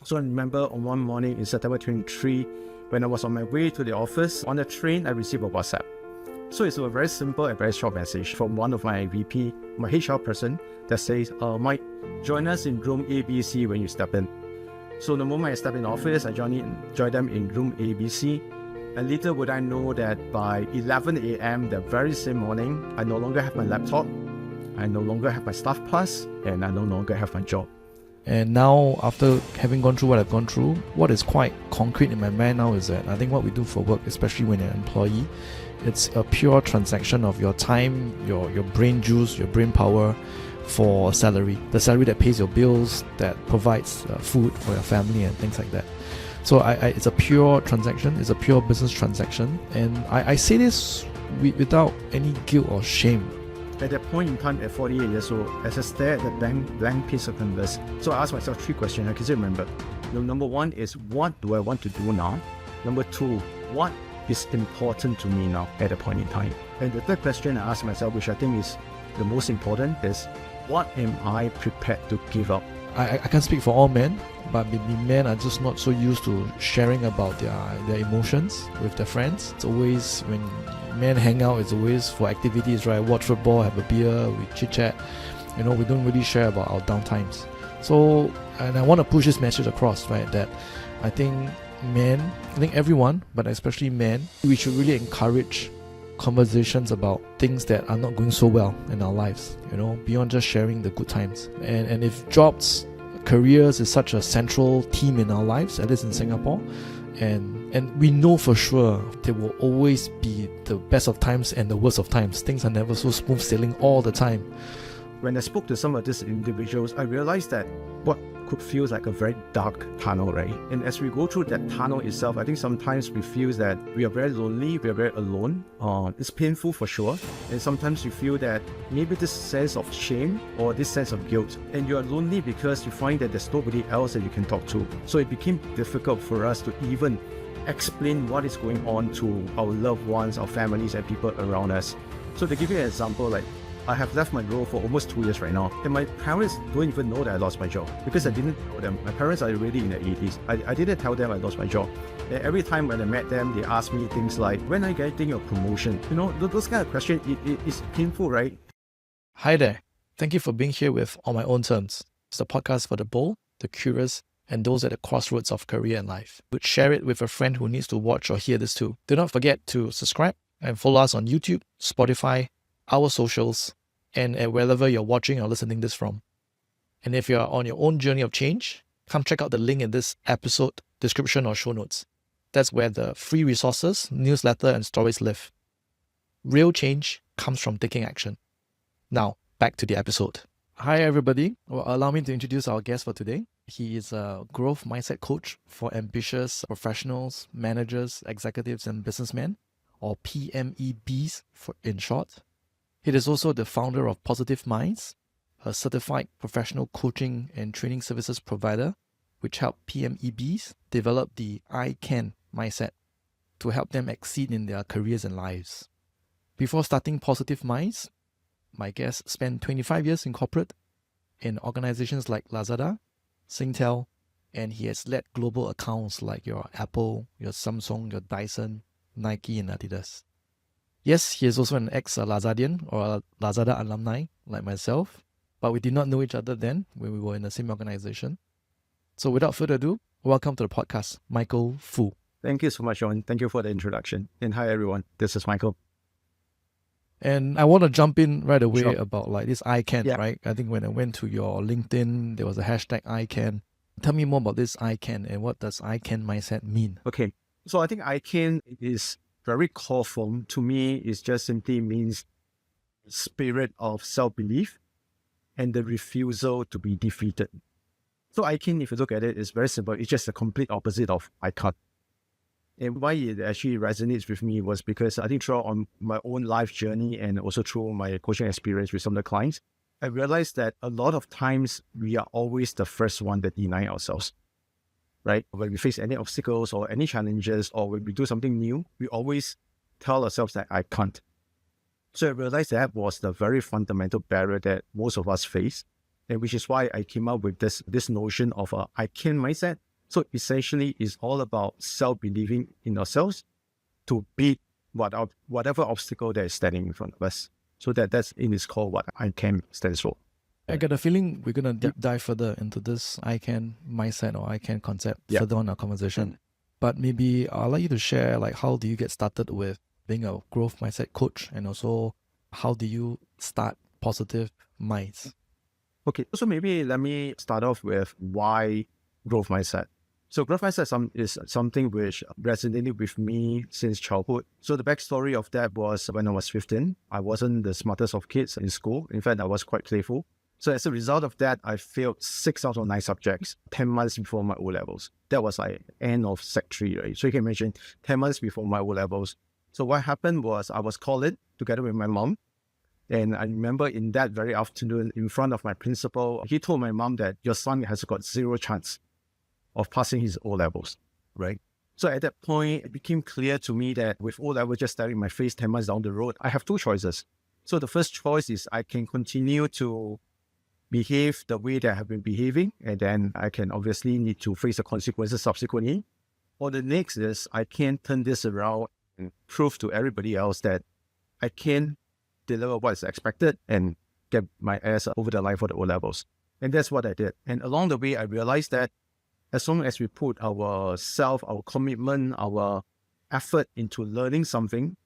So I remember on one morning in September 23, when I was on my way to the office, on the train, I received a WhatsApp. So it's a very simple and very short message from one of my VP, my HR person, that says, Mike, join us in room ABC when you step in. So the moment I step in the office, I join them in room ABC. And little would I know that by 11 a.m. the very same morning, I no longer have my laptop, I no longer have my staff pass, and I no longer have my job. And now, after having gone through what I've gone through, what is quite concrete in my mind now is that I think what we do for work, especially when you're an employee, it's a pure transaction of your time, your brain juice, your brain power for salary. The salary that pays your bills, that provides food for your family and things like that. So it's a pure transaction, it's a pure business transaction. And I say this without any guilt or shame. At that point in time, at 48 years old, as I stare at the blank piece of canvas, so I asked myself 3 questions. I can still remember. Number 1 is, what do I want to do now? Number 2, what is important to me now at that point in time? And the third question I asked myself, which I think is the most important, is what am I prepared to give up? I can't speak for all men, but maybe men are just not so used to sharing about their emotions with their friends. It's always, when men hang out, it's always for activities, right? Watch football, have a beer, we chit chat. We don't really share about our downtimes. So, and I want to push this message across, right? That I think everyone, but especially men, we should really encourage conversations about things that are not going so well in our lives, beyond just sharing the good times. And if jobs, careers is such a central theme in our lives, at least in Singapore, and we know for sure there will always be the best of times and the worst of times. Things are never so smooth sailing all the time. When I spoke to some of these individuals, I realized that what could feel like a very dark tunnel, right? And as we go through that tunnel itself, I think sometimes we feel that we are very lonely, we are very alone. It's painful for sure. And sometimes you feel that maybe this sense of shame or this sense of guilt. And you are lonely because you find that there's nobody else that you can talk to. So it became difficult for us to even explain what is going on to our loved ones, our families, and people around us. So to give you an example, like, I have left my role for almost 2 years right now, and my parents don't even know that I lost my job because I didn't tell them. My parents are already in their 80s. I didn't tell them I lost my job. And every time when I met them, they asked me things like, when are you getting your promotion? Those kind of questions, it's painful, right? Hi there. Thank you for being here with On My Own Terms. It's a podcast for the bold, the curious, and those at the crossroads of career and life. Would share it with a friend who needs to watch or hear this too. Do not forget to subscribe and follow us on YouTube, Spotify, our socials, and wherever you're watching or listening this from. And if you're on your own journey of change, come check out the link in this episode description or show notes. That's where the free resources, newsletter, and stories live. Real change comes from taking action. Now, back to the episode. Hi everybody. Well, allow me to introduce our guest for today. He is a growth mindset coach for ambitious professionals, managers, executives, and businessmen, or PMEBs in short. He is also the founder of Positive Minds, a certified professional coaching and training services provider, which help PMEBs develop the I can mindset to help them exceed in their careers and lives. Before starting Positive Minds, my guest spent 25 years in corporate in organizations like Lazada, Singtel, and he has led global accounts like your Apple, your Samsung, your Dyson, Nike, and Adidas. Yes, he is also an ex-Lazadian or a Lazada alumni like myself, but we did not know each other then when we were in the same organization. So without further ado, welcome to the podcast, Michael Fu. Thank you so much, John. Thank you for the introduction. And hi, everyone. This is Michael. And I want to jump in right away Sure. about like this I can, right? I think when I went to your LinkedIn, there was a hashtag I can. Tell me more about this I can and what does I can mindset mean? Okay. So I think I can is very core form. To me, it just simply means spirit of self-belief and the refusal to be defeated. So I can, if you look at it, is very simple. It's just the complete opposite of I can't. And why it actually resonates with me was because I think throughout on my own life journey and also through my coaching experience with some of the clients, I realized that a lot of times we are always the first one that deny ourselves, right? When we face any obstacles or any challenges or when we do something new, we always tell ourselves that I can't. So I realized that was the very fundamental barrier that most of us face, and which is why I came up with this notion of a I can mindset, So essentially, it's all about self-believing in ourselves to beat whatever obstacle that is standing in front of us. So that's in its core what I can stands for. I get a feeling we're going to deep dive further into this I can mindset or I can concept further on our conversation. But maybe I'd like you to share, like, how do you get started with being a growth mindset coach, and also how do you start Positive Minds? Okay, so maybe let me start off with why growth mindset. So growth mindset is something which resonated with me since childhood. So the backstory of that was when I was 15, I wasn't the smartest of kids in school. In fact, I was quite playful. So as a result of that, I failed 6 out of 9 subjects 10 months before my O-levels. That was like end of Sec 3, right? So you can imagine 10 months before my O-levels. So what happened was I was called in together with my mom. And I remember in that very afternoon, in front of my principal, he told my mom that your son has got 0 chance of passing his O-levels, right? So at that point, it became clear to me that with O-levels just staring my face 10 months down the road, I have 2 choices. So the first choice is I can continue to behave the way that I have been behaving, and then I can obviously need to face the consequences subsequently. Or the next is I can turn this around and prove to everybody else that I can deliver what is expected and get my ass over the line for the O-levels. And that's what I did. And along the way, I realized that as long as we put our commitment, our effort into learning something,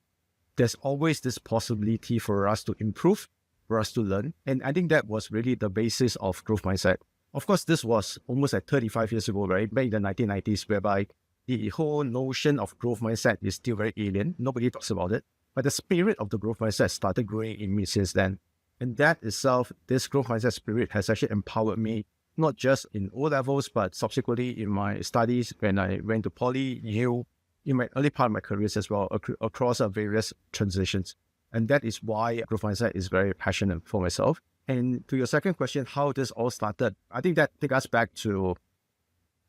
there's always this possibility for us to improve, for us to learn. And I think that was really the basis of growth mindset. Of course, this was almost like 35 years ago, right? Back in the 1990s, whereby the whole notion of growth mindset is still very alien. Nobody talks about it. But the spirit of the growth mindset started growing in me since then. And that itself, this growth mindset spirit has actually empowered me, not just in O-levels, but subsequently in my studies when I went to poly, Yale, in my early part of my careers as well, across various transitions. And that is why growth mindset is very passionate for myself. And to your second question, how this all started, I think that takes us back to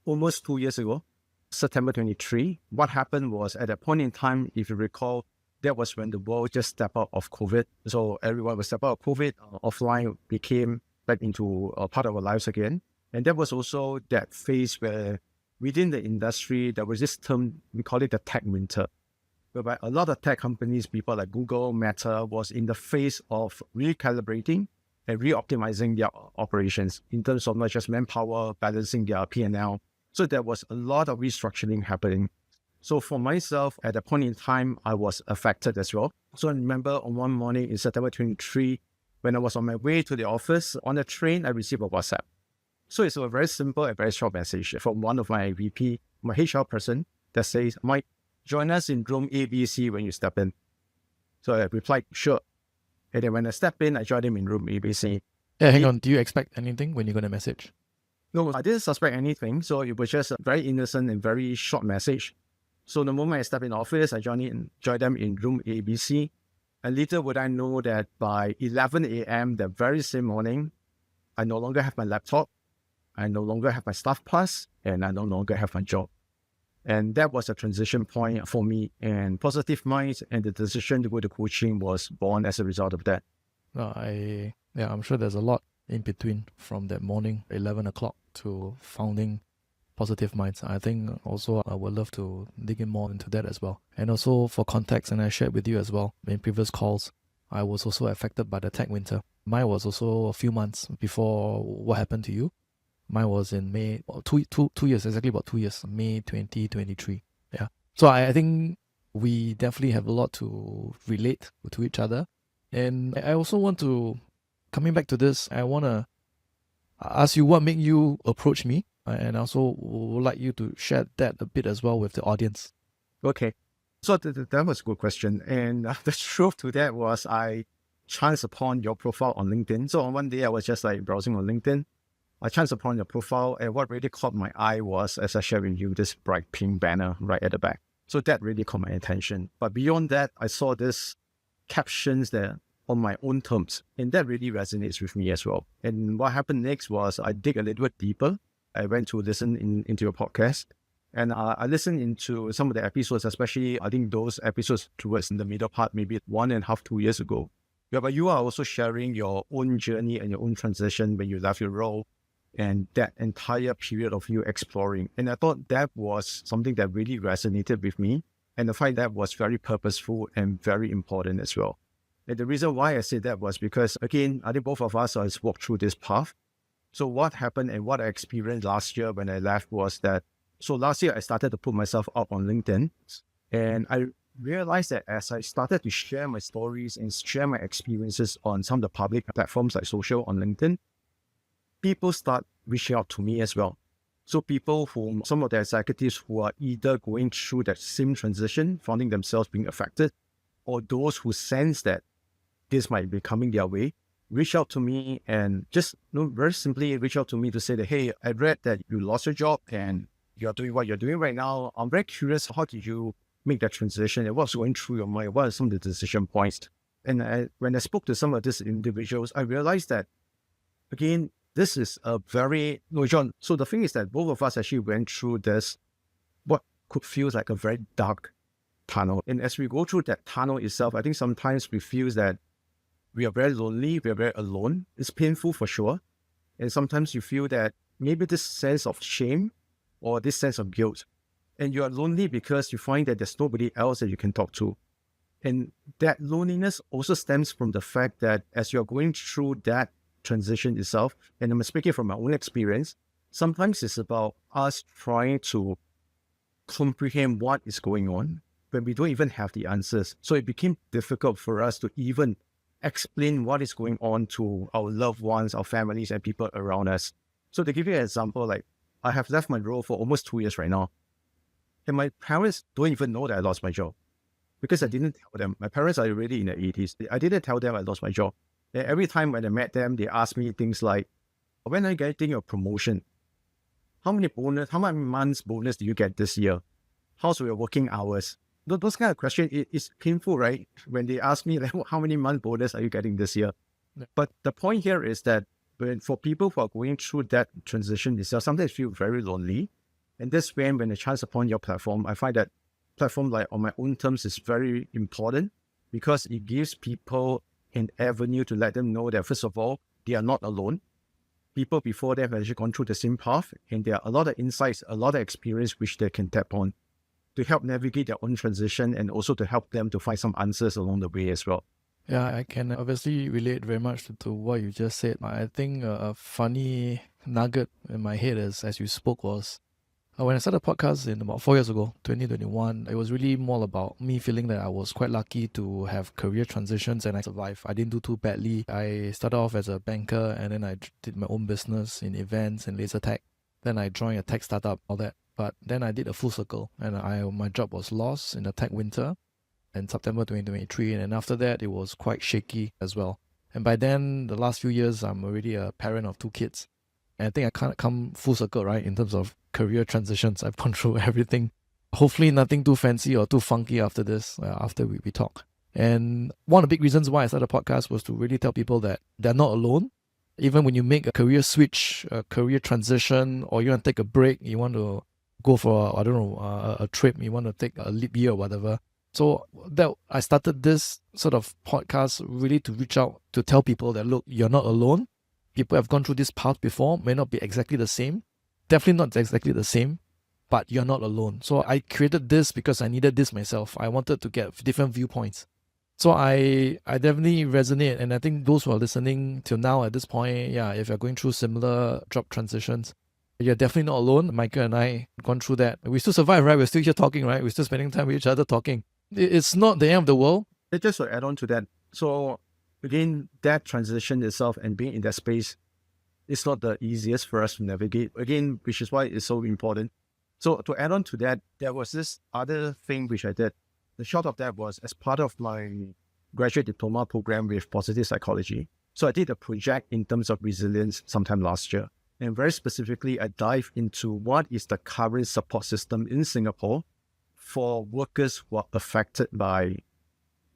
almost 2 years ago, September 23. What happened was at that point in time, if you recall, that was when the world just stepped out of COVID. So everyone was stepped out of COVID. Offline became back into a part of our lives again. And that was also that phase where within the industry, there was this term, we call it the tech winter, whereby a lot of tech companies, people like Google, Meta, was in the phase of recalibrating and re-optimizing their operations in terms of not just manpower, balancing their P&L. So there was a lot of restructuring happening. So for myself, at that point in time, I was affected as well. So I remember on one morning in September 23, when I was on my way to the office, on the train, I received a WhatsApp. So it's a very simple and very short message from one of my VP, my HR person, that says, Mike, join us in room ABC when you step in. So I replied, sure. And then when I step in, I joined him in room ABC. Yeah, hang on. Do you expect anything when you got a message? No, I didn't suspect anything. So it was just a very innocent and very short message. So the moment I step in the office, I joined them in room ABC. And little would I know that by 11 a.m. the very same morning, I no longer have my laptop, I no longer have my staff pass, and I no longer have my job. And that was a transition point for me. And Positive Minds and the decision to go to coaching was born as a result of that. I'm sure there's a lot in between from that morning, 11 o'clock, to founding Positive Minds. I think also I would love to dig in more into that as well. And also for context, and I shared with you as well in previous calls, I was also affected by the tech winter. Mine was also a few months before what happened to you. Mine was in May, 2 years, exactly about 2 years, May 2023. Yeah. So I think we definitely have a lot to relate to each other. And I also want to, coming back to this, I want to ask you what made you approach me. And also would like you to share that a bit as well with the audience. Okay. So that was a good question. And the truth to that was I chanced upon your profile on LinkedIn. So on one day I was just like browsing on LinkedIn. I chanced upon your profile, and what really caught my eye was, as I shared with you, this bright pink banner right at the back. So that really caught my attention. But beyond that, I saw this captions there on my own terms, and that really resonates with me as well. And what happened next was I dig a little bit deeper. I went to listen into your podcast, and I listened into some of the episodes, especially I think those episodes towards the middle part, maybe 1.5, 2 years ago, whereby you are also sharing your own journey and your own transition when you left your role and that entire period of you exploring. And I thought that was something that really resonated with me. And I find that was very purposeful and very important as well. And the reason why I said that was because, again, I think both of us has walked through this path. So what happened and what I experienced last year when I left was that, so last year I started to put myself up on LinkedIn, and I realized that as I started to share my stories and share my experiences on some of the public platforms like social on LinkedIn, people start reaching out to me as well. So people whom, some of the executives who are either going through that same transition, finding themselves being affected, or those who sense that this might be coming their way, reach out to me and just very simply reach out to me to say that, hey, I read that you lost your job and you're doing what you're doing right now. I'm very curious, how did you make that transition and what's going through your mind? What are some of the decision points? And when I spoke to some of these individuals, I realized that, again, this is a very, no, John, so the thing is that both of us actually went through this, what could feel like a very dark tunnel. And as we go through that tunnel itself, I think sometimes we feel that we are very lonely, we are very alone. It's painful for sure. And sometimes you feel that maybe this sense of shame or this sense of guilt. And you are lonely because you find that there's nobody else that you can talk to. And that loneliness also stems from the fact that as you're going through that transition itself, and I'm speaking from my own experience, sometimes it's about us trying to comprehend what is going on when we don't even have the answers. So it became difficult for us to even explain what is going on to our loved ones, our families, and people around us. So to give you an example, like I have left my role for almost 2 years right now. And my parents don't even know that I lost my job because I didn't tell them. My parents are already in their 80s. I didn't tell them I lost my job. And every time when I met them, they asked me things like, when are you getting your promotion? How many months bonus do you get this year? How's your working hours? Those kind of questions, it's painful, right? When they ask me, like, how many month bonus are you getting this year? Yeah. But the point here is that for people who are going through that transition itself, sometimes feel very lonely. And this when I chance upon your platform, I find that platform like on my own terms is very important because it gives people an avenue to let them know that, first of all, they are not alone. People before them have actually gone through the same path, and there are a lot of insights, a lot of experience which they can tap on to help navigate their own transition and also to help them to find some answers along the way as well. Yeah, I can obviously relate very much to what you just said. I think a funny nugget in my head as you spoke was, when I started a podcast in about 4 years ago, 2021, it was really more about me feeling that I was quite lucky to have career transitions and I survived. I didn't do too badly. I started off as a banker and then I did my own business in events and laser tech. Then I joined a tech startup, all that. But then I did a full circle and my job was lost in the tech winter in September 2023. And then after that, it was quite shaky as well. And by then, the last few years, I'm already a parent of 2 kids. And I think I can't come full circle, right, in terms of career transitions. I've gone through everything. Hopefully nothing too fancy or too funky after this, after we talk. And one of the big reasons why I started a podcast was to really tell people that they're not alone. Even when you make a career switch, a career transition, or you want to take a break, you want to go for, a trip, you want to take a leap year or whatever. So that I started this sort of podcast really to reach out to tell people that, look, you're not alone. People have gone through this path before, may not be exactly the same. Definitely not exactly the same, but you're not alone. So I created this because I needed this myself. I wanted to get different viewpoints. So I definitely resonate. And I think those who are listening till now at this point, yeah, if you're going through similar job transitions, you're definitely not alone. Michael and I gone through that. We still survive, right? We're still here talking, right? We're still spending time with each other talking. It's not the end of the world. Just to add on to that. So again, that transition itself and being in that space, it's not the easiest for us to navigate. Again, which is why it's so important. So to add on to that, there was this other thing which I did. The short of that was as part of my graduate diploma program with positive psychology. So I did a project in terms of resilience sometime last year. And very specifically, I dive into what is the current support system in Singapore for workers who are affected by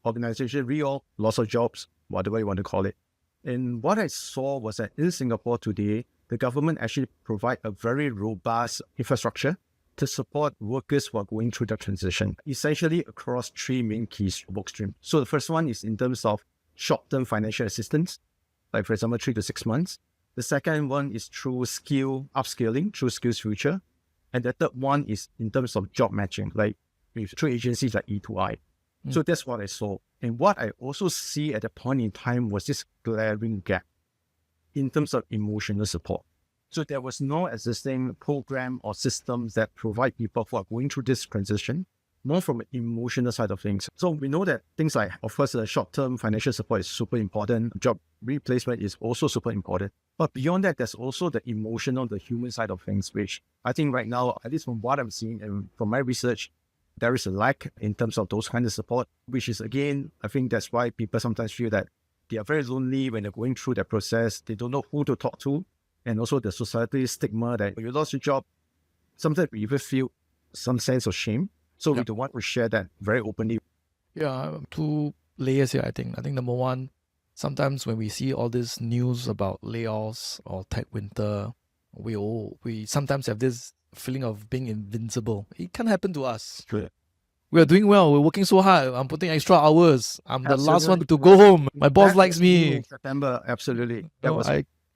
organization reorg, loss of jobs, whatever you want to call it. And what I saw was that in Singapore today, the government actually provide a very robust infrastructure to support workers who are going through the transition, essentially across 3 main key work streams. So the first one is in terms of short-term financial assistance, like for example, 3 to 6 months. The second one is through skill upscaling, through Skills Future. And the third one is in terms of job matching, like through agencies like E2I. So that's what I saw. And what I also see at that point in time was this glaring gap in terms of emotional support. So there was no existing program or systems that provide people who are going through this transition, more from an emotional side of things. So we know that things like, of course, short-term financial support is super important. Job replacement is also super important. But beyond that, there's also the emotional, the human side of things, which I think right now, at least from what I'm seeing and from my research, there is a lack in terms of those kinds of support, which is, again, I think that's why people sometimes feel that they are very lonely when they're going through that process. They don't know who to talk to. And also the society stigma that when you lost your job, sometimes we even feel some sense of shame. So we don't want to share that very openly. Yeah, two layers here, I think. I think number one, sometimes when we see all this news about layoffs or tech winter, we sometimes have this feeling of being invincible. It can't happen to us. Sure. We are doing well. We're working so hard. I'm putting extra hours. I'm the last one Absolutely. to go home. My boss Back likes in me. September, absolutely.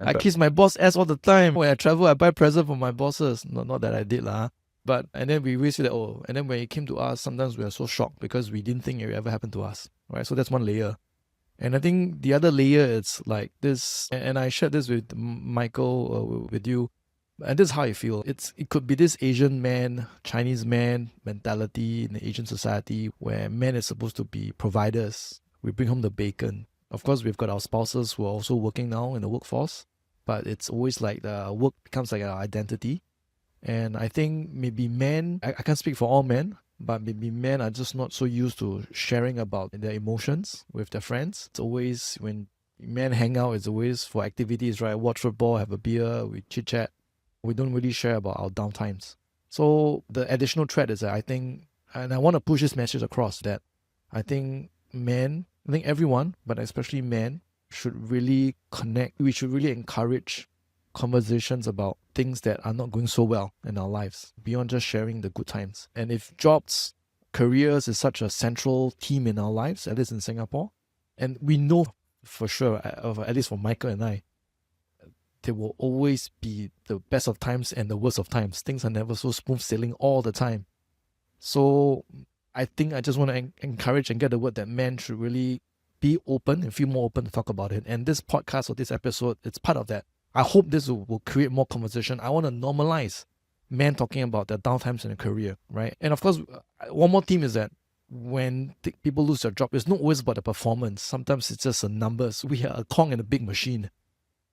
I kiss my boss ass all the time. When I travel, I buy present for my bosses. Not that I did lah. But and then we always say that, and then when it came to us, sometimes we are so shocked because we didn't think it would ever happen to us. Right? So that's one layer. And I think the other layer is like this, and I shared this with Michael, with you, and this is how I feel. It could be this Asian man, Chinese man mentality in the Asian society where men is supposed to be providers. We bring home the bacon. Of course, we've got our spouses who are also working now in the workforce, but it's always like the work becomes like our identity. And I think maybe men, I can't speak for all men, but maybe men are just not so used to sharing about their emotions with their friends. It's always when men hang out, it's always for activities, right? Watch football, have a beer, we chit chat. We don't really share about our downtimes. So the additional thread is that I think, and I want to push this message across, that I think everyone, but especially men, should really connect. We should really encourage conversations about things that are not going so well in our lives, beyond just sharing the good times. And if jobs, careers is such a central theme in our lives, at least in Singapore, and we know for sure, at least for Michael and I, there will always be the best of times and the worst of times. Things are never so smooth sailing all the time. So I think I just want to encourage and get the word that men should really be open and feel more open to talk about it. And this podcast or this episode, it's part of that. I hope this will create more conversation. I want to normalize men talking about their downtimes in their career, right? And of course, one more theme is that when people lose their job, it's not always about the performance. Sometimes it's just the numbers. We are a cog in a big machine.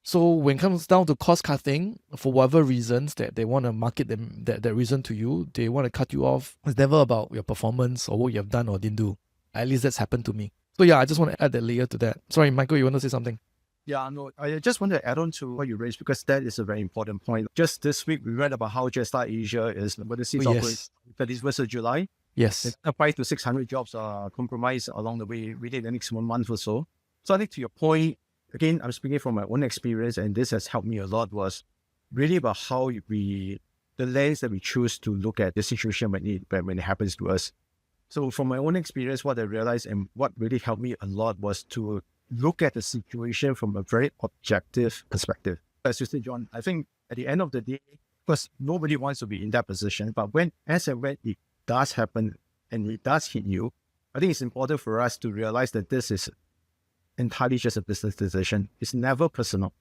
So when it comes down to cost cutting, for whatever reasons that they want to market them, that reason to you, they want to cut you off. It's never about your performance or what you have done or didn't do. At least that's happened to me. So yeah, I just want to add that layer to that. Sorry, Michael, you want to say something? Yeah, no, I just want to add on to what you raised because that is a very important point. Just this week, we read about how Jetstar Asia is what the seats operate 31st of July. Yes. 500 to 600 jobs are compromised along the way, really the next 1 month or so. So I think to your point, again, I'm speaking from my own experience, and this has helped me a lot, was really about how the lens that we choose to look at the situation when it happens to us. So from my own experience, what I realized and what really helped me a lot was to look at the situation from a very objective perspective. As you said, John, I think at the end of the day, because nobody wants to be in that position, but as and when it does happen and it does hit you, I think it's important for us to realize that this is entirely just a business decision. It's never personal,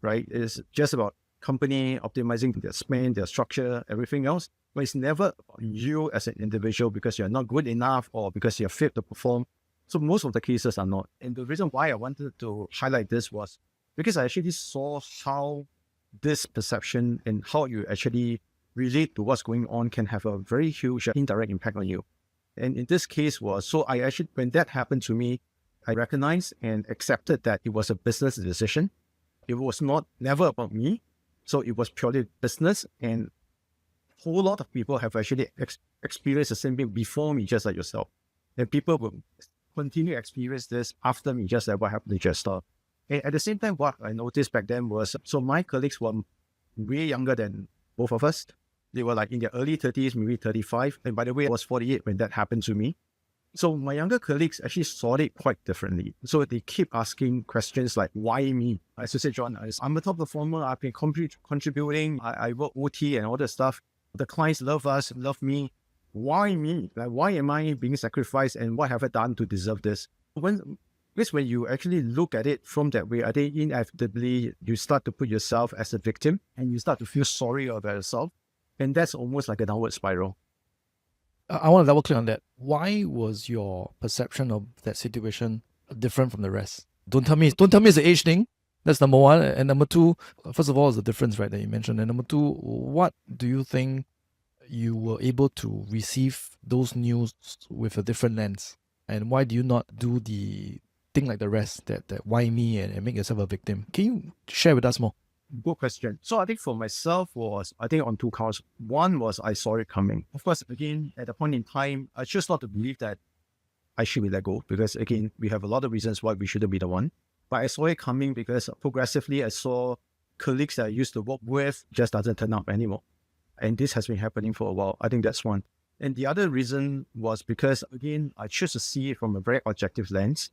right? It's just about company optimizing their spend, their structure, everything else. But it's never about you as an individual because you're not good enough or because you're fit to perform. So most of the cases are not. And the reason why I wanted to highlight this was because I actually saw how this perception and how you actually relate to what's going on can have a very huge indirect impact on you. And in this case when that happened to me, I recognized and accepted that it was a business decision. It was never about me. So it was purely business, and a whole lot of people have actually experienced the same thing before me, just like yourself. And people will continue to experience this after me, just like what happened to Jetstar. And at the same time, what I noticed back then was, so my colleagues were way younger than both of us. They were like in their early 30s, maybe 35. And by the way, I was 48 when that happened to me. So my younger colleagues actually saw it quite differently. So they keep asking questions like, why me? As you said, John, I'm a top performer. I've been contributing. I work OT and all that stuff. The clients love us, love me. Why me? Like, why am I being sacrificed? And what have I done to deserve this? Because when you actually look at it from that way, I think inevitably you start to put yourself as a victim and you start to feel sorry about yourself. And that's almost like a downward spiral. I want to double click on that. Why was your perception of that situation different from the rest? Don't tell me it's the age thing. That's number one. And number two, first of all, is the difference, right, that you mentioned. And number two, what do you think you were able to receive those news with a different lens? And why do you not do the thing like the rest, that why me, and make yourself a victim? Can you share with us more? Good question. So I think for myself was, I think on two counts. One was I saw it coming. Of course, again, at a point in time, I chose not to believe that I should be let go because, again, we have a lot of reasons why we shouldn't be the one. But I saw it coming because progressively I saw colleagues that I used to work with just doesn't turn up anymore. And this has been happening for a while. I think that's one. And the other reason was because, again, I chose to see it from a very objective lens.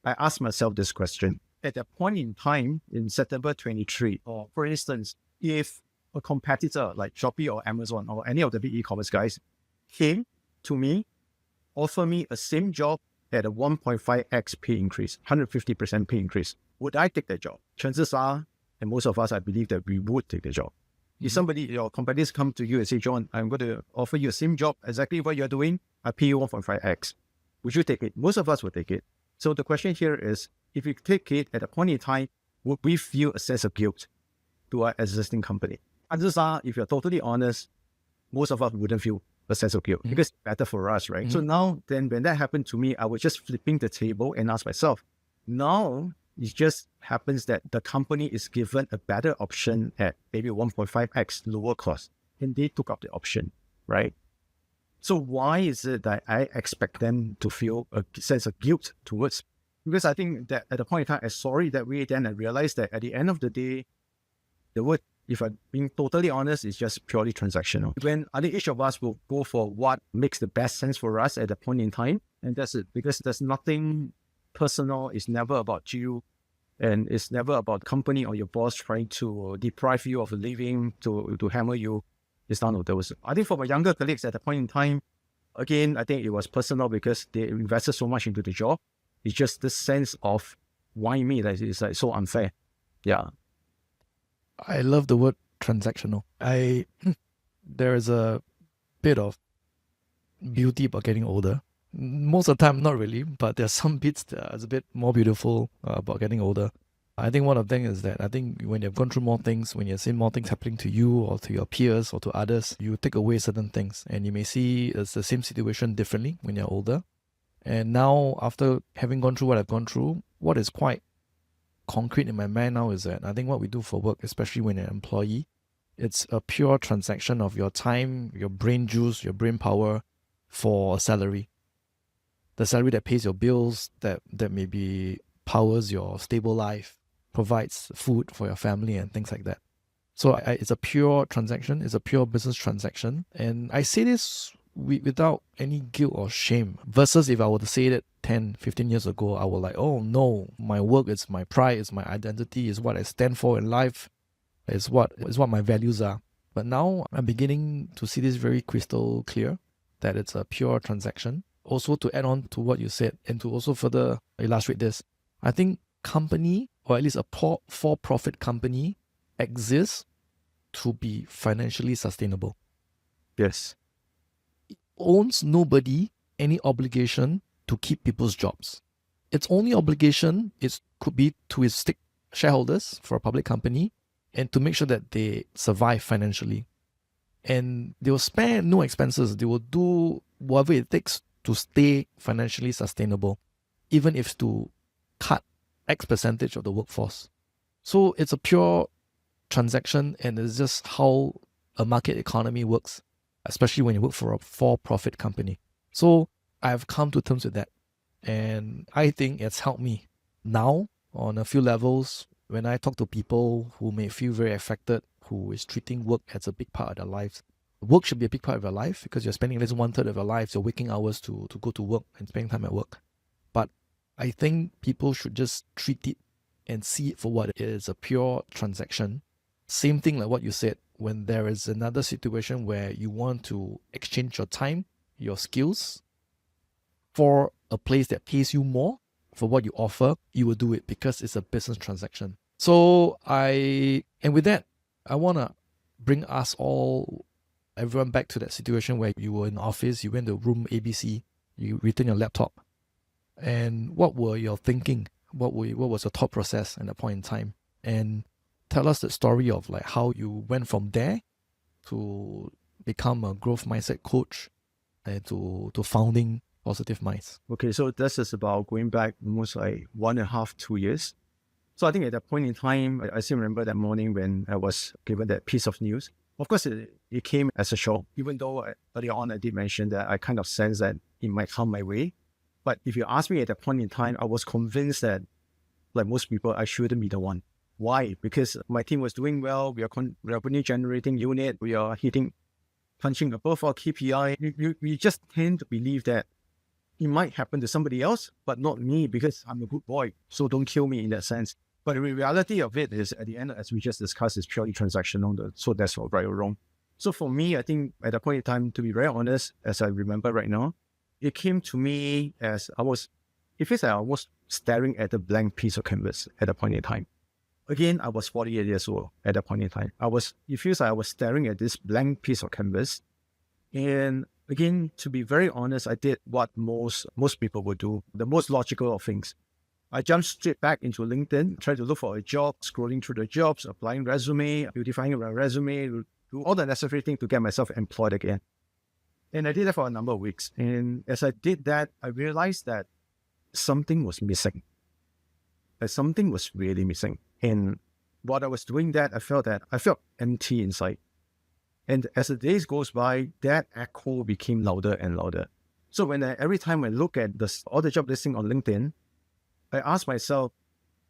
I asked myself this question. At that point in time, in September 23, or for instance, if a competitor like Shopee or Amazon or any of the big e-commerce guys came to me, offer me a same job at a 1.5x pay increase, 150% pay increase, would I take that job? Chances are, and most of us, I believe that we would take the job. If somebody, your competitors come to you and say, John, I'm going to offer you the same job, exactly what you're doing, I pay you 1.5x. Would you take it? Most of us would take it. So the question here is, if we take it at a point in time, would we feel a sense of guilt to our existing company? Chances are, if you're totally honest, most of us wouldn't feel a sense of guilt because it's better for us, right? So now, then when that happened to me, I was just flipping the table and ask myself, now it just happens that the company is given a better option at maybe 1.5x lower cost, and they took up the option, right? So why is it that I expect them to feel a sense of guilt towards? Because I think that at the point in time, I saw it that way, then I realized that at the end of the day, the word, if I'm being totally honest, is just purely transactional. When I think each of us will go for what makes the best sense for us at the point in time, and that's it. Because there's nothing personal. It's never about you, and it's never about company or your boss trying to deprive you of a living, to hammer you. It's none of those. I think for my younger colleagues at the point in time, again, I think it was personal because they invested so much into the job. It's just this sense of why me that is like so unfair. Yeah. I love the word transactional. There is a bit of beauty about getting older. Most of the time, not really, but there's some bits that are a bit more beautiful about getting older. I think one of them is that I think when you've gone through more things, when you've seen more things happening to you or to your peers or to others, you take away certain things and you may see it's the same situation differently when you're older. And now, after having gone through what I've gone through, what is quite concrete in my mind now is that I think what we do for work, especially when you're an employee, it's a pure transaction of your time, your brain juice, your brain power for a salary. The salary that pays your bills, that maybe powers your stable life, provides food for your family and things like that. So it's a pure transaction. It's a pure business transaction. And I say this without any guilt or shame. Versus if I were to say that 10, 15 years ago, I would like, oh no, my work is my pride, is my identity, is what I stand for in life, is what my values are. But now I'm beginning to see this very crystal clear, that it's a pure transaction. Also, to add on to what you said and to also further illustrate this, I think company, or at least a for-profit company, exists to be financially sustainable. Yes. It owns nobody any obligation to keep people's jobs. Its only obligation could be to its shareholders for a public company and to make sure that they survive financially. And they will spare no expenses. They will do whatever it takes to stay financially sustainable, even if to cut X percentage of the workforce. So it's a pure transaction, and it's just how a market economy works, especially when you work for a for-profit company. So I've come to terms with that, and I think it's helped me now on a few levels. When I talk to people who may feel very affected, who is treating work as a big part of their lives, Work should be a big part of your life because you're spending at least 1/3 of your life, your waking hours to go to work and spending time at work. But I think people should just treat it and see it for what it is, a pure transaction. Same thing like what you said, when there is another situation where you want to exchange your time, your skills for a place that pays you more for what you offer, you will do it because it's a business transaction. So with that, I want to bring us all, everyone back to that situation where you were in the office, you went to room ABC, you returned your laptop. And what were your thinking? What was your thought process at that point in time? And tell us the story of like how you went from there to become a growth mindset coach and to founding Positive Minds. Okay, so this is about going back almost like 1.5, 2 years. So I think at that point in time, I still remember that morning when I was given that piece of news. Of course, it came as a shock, even though earlier on I did mention that I kind of sensed that it might come my way. But if you ask me at that point in time, I was convinced that, like most people, I shouldn't be the one. Why? Because my team was doing well. We are revenue generating unit. We are punching above our KPI. We just tend to believe that it might happen to somebody else, but not me because I'm a good boy. So don't kill me in that sense. But the reality of it is, at the end, as we just discussed, it's purely transactional. So that's not right or wrong. So for me, I think at that point in time, to be very honest, as I remember right now, it came to me as it feels like I was staring at a blank piece of canvas at that point in time. Again, I was 48 years old at that point in time. It feels like I was staring at this blank piece of canvas. And again, to be very honest, I did what most people would do, the most logical of things. I jumped straight back into LinkedIn, tried to look for a job, scrolling through the jobs, applying resume, beautifying my resume, do all the necessary things to get myself employed again. And I did that for a number of weeks. And as I did that, I realized that something was missing. That something was really missing. And while I was doing that, I felt empty inside. And as the days goes by, that echo became louder and louder. So every time I look at all the job listing on LinkedIn, I ask myself,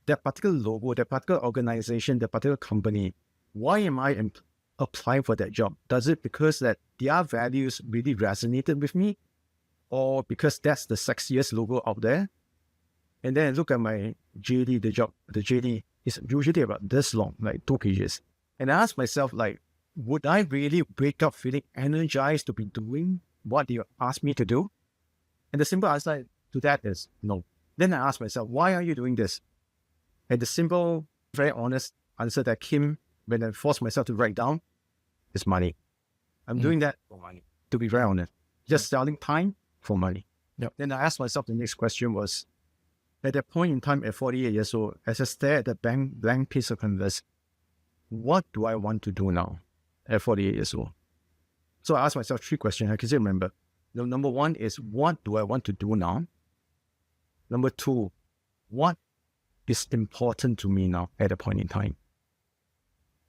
that particular logo, that particular organization, that particular company, why am I applying for that job? Does it because that their values really resonated with me, or because that's the sexiest logo out there? And then I look at my JD, the JD is usually about this long, like 2 pages. And I ask myself, like, would I really wake up feeling energized to be doing what you asked me to do? And the simple answer to that is no. Then I ask myself, why are you doing this? And the simple, very honest answer that came when I forced myself to write down is money. I'm doing that for money, to be very honest. Just selling time for money. Yep. Then I asked myself, the next question was, at that point in time, at 48 years old, as I stare at the blank piece of canvas, what do I want to do now at 48 years old? So I asked myself 3 questions. I can still remember. Number 1 is, what do I want to do now? Number 2, what is important to me now at a point in time?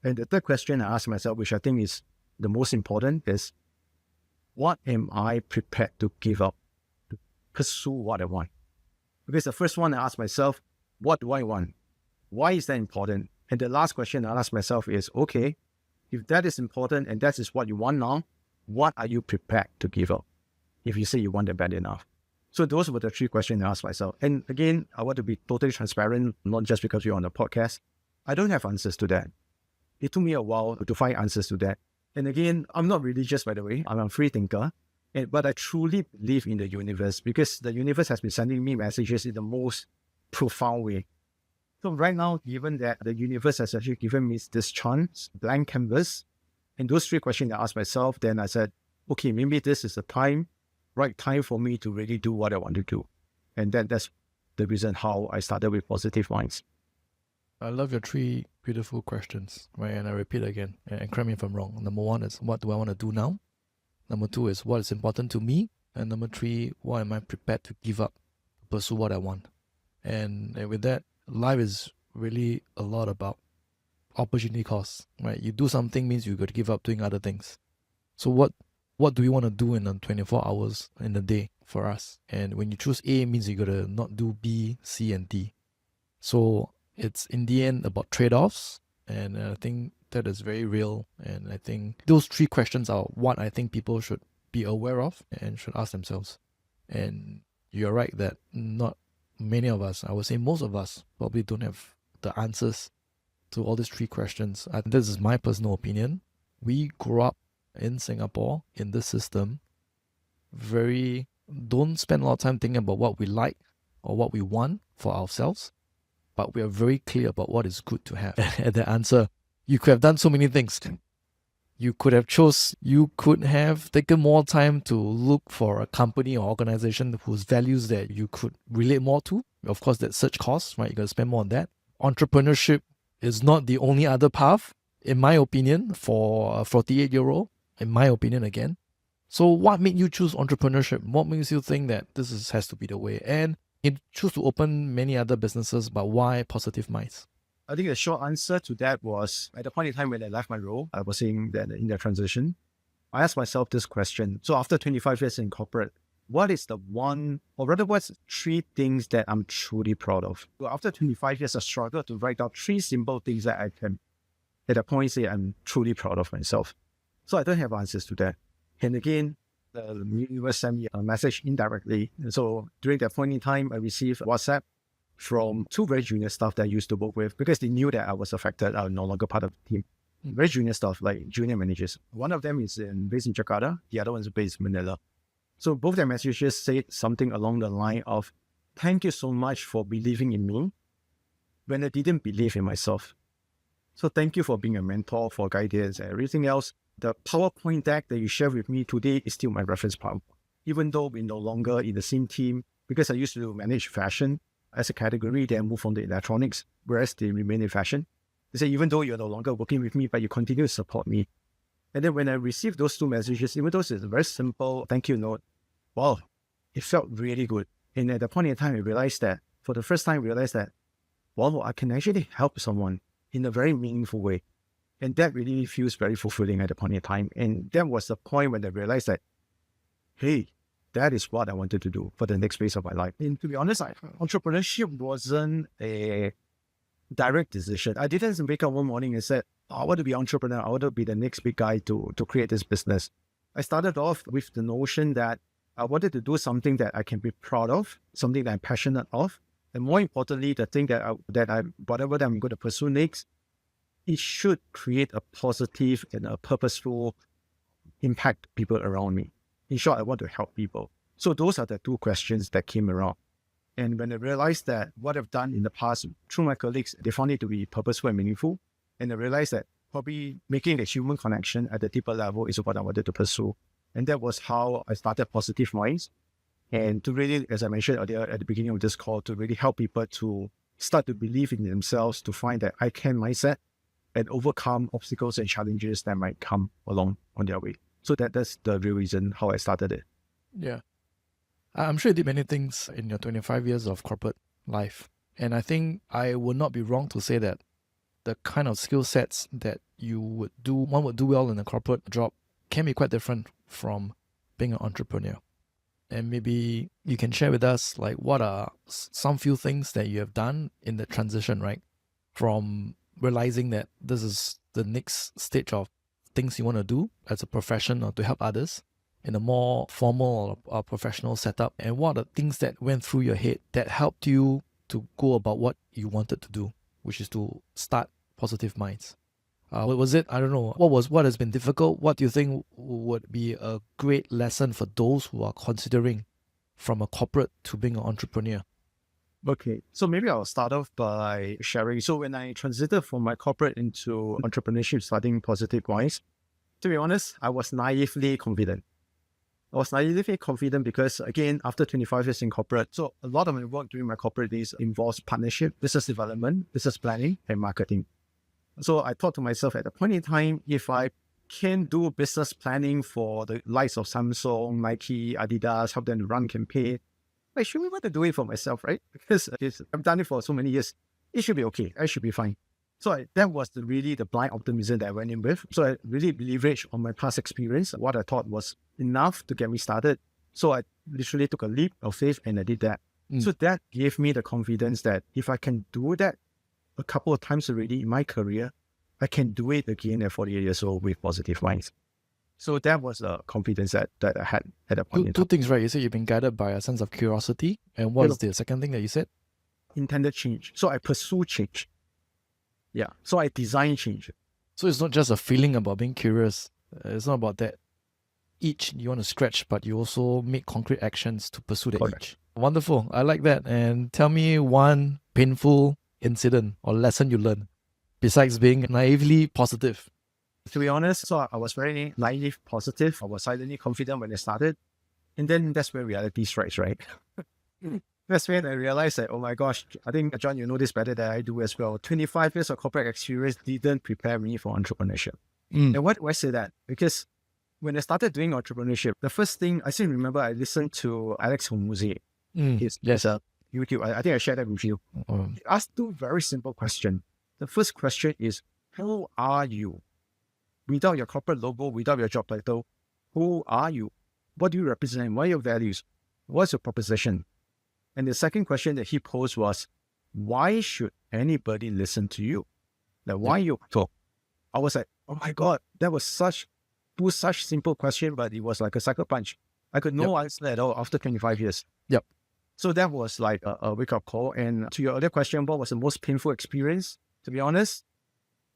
And the third question I asked myself, which I think is the most important, is what am I prepared to give up to pursue what I want? Because the first one I asked myself, what do I want? Why is that important? And the last question I asked myself is, okay, if that is important and that is what you want now, what are you prepared to give up if you say you want it bad enough? So those were the 3 questions I asked myself. And again, I want to be totally transparent, not just because you're on the podcast. I don't have answers to that. It took me a while to find answers to that. And again, I'm not religious, by the way. I'm a free thinker. But I truly believe in the universe because the universe has been sending me messages in the most profound way. So right now, given that the universe has actually given me this chance, blank canvas, and those 3 questions I asked myself, then I said, okay, maybe this is the right time for me to really do what I want to do. And that's the reason how I started with Positive Minds. I love your 3 beautiful questions, right? And I repeat again, and correct me if I'm wrong. Number 1 is, what do I want to do now? Number 2 is, what is important to me? And number 3, what am I prepared to give up to pursue what I want? And with that, life is really a lot about opportunity costs, right? You do something means you got to give up doing other things. So what do we want to do in the 24 hours in the day for us? And when you choose A, means you got to not do B, C, and D. So it's in the end about trade-offs. And I think That is very real. And I think those 3 questions are what I think people should be aware of and should ask themselves. And you're right that not many of us, I would say most of us, probably don't have the answers to all these 3 questions. This is my personal opinion. We grew up in Singapore in this system, don't spend a lot of time thinking about what we like or what we want for ourselves, but we are very clear about what is good to have. And the answer, you could have done so many things. You could have taken more time to look for a company or organization whose values that you could relate more to. Of course, that search costs, right? You got to spend more on that. Entrepreneurship is not the only other path, in my opinion, for a 48-year-old, in my opinion again. So what made you choose entrepreneurship? What makes you think that has to be the way? And you choose to open many other businesses, but why Positive Minds? I think the short answer to that was, at the point in time when I left my role, I was saying that in the transition, I asked myself this question. So after 25 years in corporate, what is the one, or rather what's 3 things that I'm truly proud of? So after 25 years, I struggled to write out 3 simple things that I can, at a point, say I'm truly proud of myself. So I don't have answers to that. And again, the universe sent me a message indirectly. And so during that point in time, I received WhatsApp from 2 very junior staff that I used to work with because they knew that I was affected. I was no longer part of the team. Very junior staff, like junior managers. One of them is based in Jakarta. The other one is based in Manila. So both their messages said something along the line of, thank you so much for believing in me when I didn't believe in myself. So thank you for being a mentor, for guidance and everything else. The PowerPoint deck that you share with me today is still my reference point. Even though we're no longer in the same team, because I used to manage fashion as a category, then move on to electronics, whereas they remain in fashion. They say, even though you're no longer working with me, but you continue to support me. And then when I received those 2 messages, even though it's a very simple thank you note, wow, it felt really good. And at the point in time, I realized that, for the first time, wow, I can actually help someone in a very meaningful way. And that really feels very fulfilling at the point in time. And that was the point when I realized that, hey, that is what I wanted to do for the next phase of my life. And to be honest, entrepreneurship wasn't a direct decision. I didn't wake up one morning and said, I want to be an entrepreneur. I want to be the next big guy to create this business. I started off with the notion that I wanted to do something that I can be proud of, something that I'm passionate of. And more importantly, the thing whatever that I'm going to pursue next, it should create a positive and a purposeful impact people around me. In short, I want to help people. So those are the 2 questions that came around. And when I realized that what I've done in the past through my colleagues, they found it to be purposeful and meaningful. And I realized that probably making the human connection at the deeper level is what I wanted to pursue. And that was how I started Positive Minds. And to really, as I mentioned earlier at the beginning of this call, to really help people to start to believe in themselves, to find that I can mindset and overcome obstacles and challenges that might come along on their way. So that's the real reason how I started it. Yeah. I'm sure you did many things in your 25 years of corporate life. And I think I would not be wrong to say that the kind of skill sets that one would do well in a corporate job can be quite different from being an entrepreneur. And maybe you can share with us, like, what are some few things that you have done in the transition, right? From realizing that this is the next stage of things you want to do as a profession or to help others in a more formal or professional setup. And what are things that went through your head that helped you to go about what you wanted to do, which is to start Positive Minds? What was it? I don't know. What has been difficult? What do you think would be a great lesson for those who are considering from a corporate to being an entrepreneur? Okay, so maybe I'll start off by sharing. So when I transited from my corporate into entrepreneurship, starting Positive Minds, to be honest, I was naively confident. Because, again, after 25 years in corporate, so a lot of my work during my corporate days involves partnership, business development, business planning, and marketing. So I thought to myself at the point in time, if I can do business planning for the likes of Samsung, Nike, Adidas, help them to run campaign, I should be able to do it for myself, right? Because I've done it for so many years. It should be okay. I should be fine. So that was really the blind optimism that I went in with. So I really leveraged on my past experience, what I thought was enough to get me started. So I literally took a leap of faith and I did that. So that gave me the confidence that if I can do that a couple of times already in my career, I can do it again at 48 years old with positive minds. So that was the confidence that I had at that point in Two time. things, right? You said you've been guided by a sense of curiosity. And what is the second thing that you said? Intended change. So I pursue change. Yeah. So I design change. So it's not just a feeling about being curious. It's not about that itch you want to scratch, but you also make concrete actions to pursue the itch. Wonderful. I like that. And tell me one painful incident or lesson you learned besides being naively positive. To be honest, so I was very naive, positive. I was silently confident when I started. And then that's where reality strikes, right? That's when I realized that, oh my gosh, I think, John, you know this better than I do as well. 25 years of corporate experience didn't prepare me for entrepreneurship. And why do I say that? Because when I started doing entrepreneurship, the first thing, I still remember I listened to Alex Hormozy. His YouTube. I think I shared that with you. He asked two very simple questions. The first question is, who are you? Without your corporate logo, without your job title, who are you? What do you represent? What are your values? What's your proposition? And the second question that he posed was, why should anybody listen to you? Like, why you talk? I was like, oh my God, that was such simple question, but it was like a sucker punch. I could no answer at all after 25 years. So that was like a wake-up call. And to your other question, what was the most painful experience? To be honest,